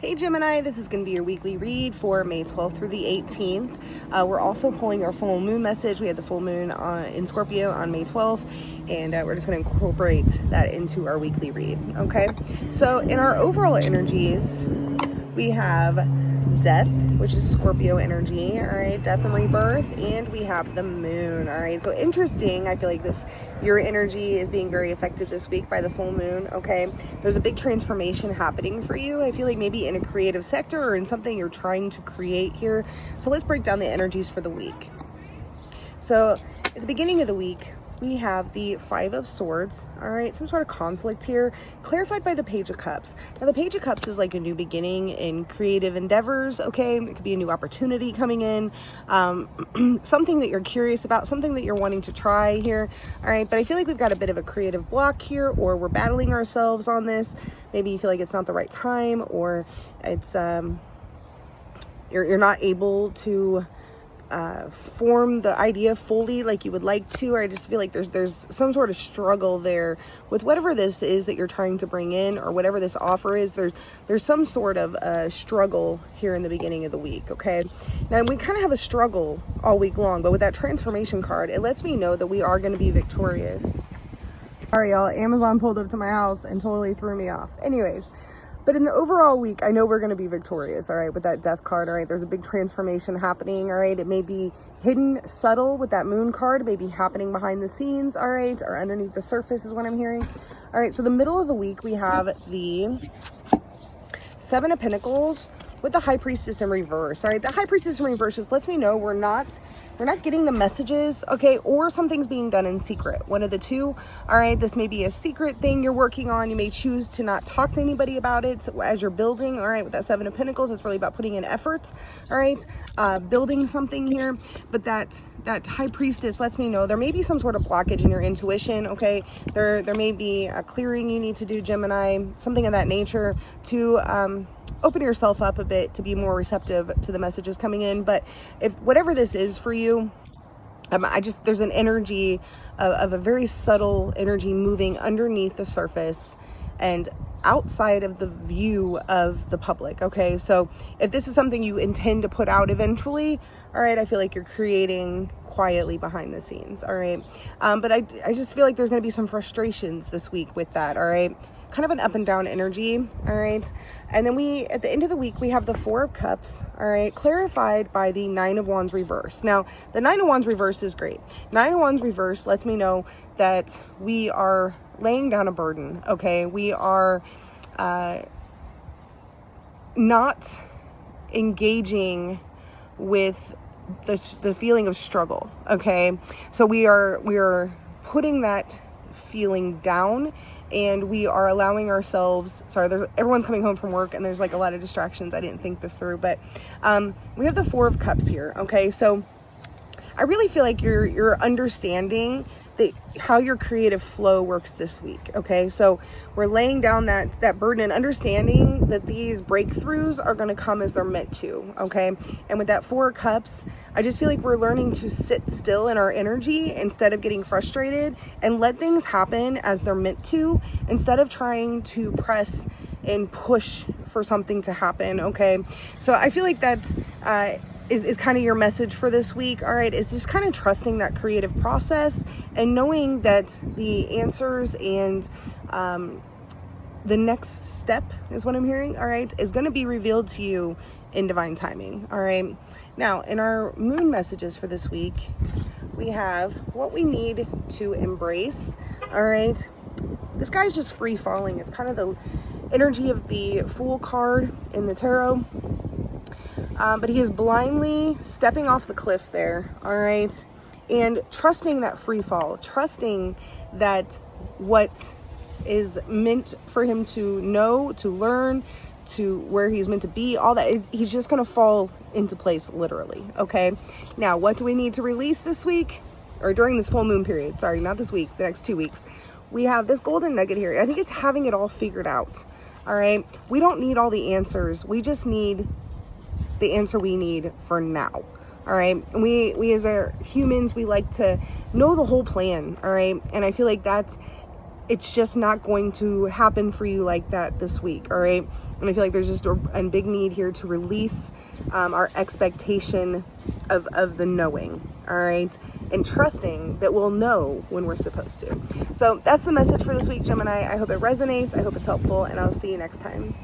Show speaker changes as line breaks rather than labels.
Hey Gemini, this is going to be your weekly read for May 12th through the 18th. We're also pulling our full moon message. We had the full moon in Scorpio on May 12th, and we're just going to incorporate that into our weekly read. Okay, so in our overall energies, we have death, which is Scorpio energy, all right, death and rebirth, and we have the moon, all right. So interesting, I feel like your energy is being very affected this week by the full moon. Okay, there's a big transformation happening for you. I feel like maybe in a creative sector or in something you're trying to create here. So let's break down the energies for the week. So at the beginning of the week, we have the Five of Swords, all right, some sort of conflict here, clarified by the Page of Cups. Now, the Page of Cups is like a new beginning in creative endeavors, okay? It could be a new opportunity coming in, something that you're curious about, something that you're wanting to try here, all right? But I feel like we've got a bit of a creative block here, or we're battling ourselves on this. Maybe you feel like it's not the right time, or it's, you're not able to form the idea fully like you would like to, or I just feel like there's some sort of struggle there with whatever this is that you're trying to bring in, or whatever this offer is. There's some sort of struggle here in the beginning of the week. Okay, now we kind of have a struggle all week long, but with that transformation card, it lets me know that we are going to be victorious. All right, y'all, Amazon pulled up to my house and totally threw me off. Anyways, but in the overall week, I know we're going to be victorious, all right, with that death card, all right? There's a big transformation happening, all right? It may be hidden, subtle with that moon card, maybe happening behind the scenes, all right, or underneath the surface is what I'm hearing. All right, so the middle of the week, we have the Seven of Pentacles with the High Priestess in reverse, all right? The High Priestess in reverse just lets me know we're not getting the messages, okay, or something's being done in secret, one of the two. All right, this may be a secret thing you're working on. You may choose to not talk to anybody about it as you're building. All right, with that Seven of Pentacles, it's really about putting in effort, all right, building something here. But that High Priestess lets me know there may be some sort of blockage in your intuition, okay? There may be a clearing you need to do, Gemini, something of that nature, to open yourself up a bit to be more receptive to the messages coming in. But if whatever this is for you, there's an energy of a very subtle energy moving underneath the surface and outside of the view of the public. Okay, so if this is something you intend to put out eventually, all right, I feel like you're creating quietly behind the scenes. All right, but I just feel like there's going to be some frustrations this week with that. All right, kind of an up and down energy. All right, and then at the end of the week, we have the Four of Cups, all right, clarified by the Nine of Wands reverse. Now, the Nine of Wands reverse is great. Nine of Wands reverse lets me know that we are laying down a burden, okay? We are not engaging with the feeling of struggle, okay? So we are putting that feeling down, and we are allowing ourselves, everyone's coming home from work and there's like a lot of distractions. I didn't think this through, but we have the Four of Cups here, okay? So I really feel like you're understanding how your creative flow works this week, okay? So we're laying down that burden and understanding that these breakthroughs are going to come as they're meant to, okay? And with that Four of Cups, I just feel like we're learning to sit still in our energy instead of getting frustrated, and let things happen as they're meant to, instead of trying to press and push for something to happen, okay? So I feel like that is kind of your message for this week, all right? Is just kind of trusting that creative process and knowing that the answers and the next step is what I'm hearing, all right, is going to be revealed to you in divine timing, all right? Now, in our moon messages for this week, we have what we need to embrace, all right? This guy's just free falling. It's kind of the energy of the Fool card in the tarot. But he is blindly stepping off the cliff there, all right? And trusting that free fall, trusting that what is meant for him to know, to learn, to where he's meant to be, all that, he's just going to fall into place, literally, okay? Now, what do we need to release this week? Or during this full moon period, sorry, not this week, the next 2 weeks. We have this golden nugget here. I think it's having it all figured out, all right? We don't need all the answers. We just need the answer we need for now, all right? And we as our humans, we like to know the whole plan, all right? And I feel like that's it's just not going to happen for you like that this week, all right? And I feel like there's just a big need here to release our expectation of the knowing, all right? And trusting that we'll know when we're supposed to. So that's the message for this week, Gemini. I hope it resonates. I hope it's helpful, and I'll see you next time.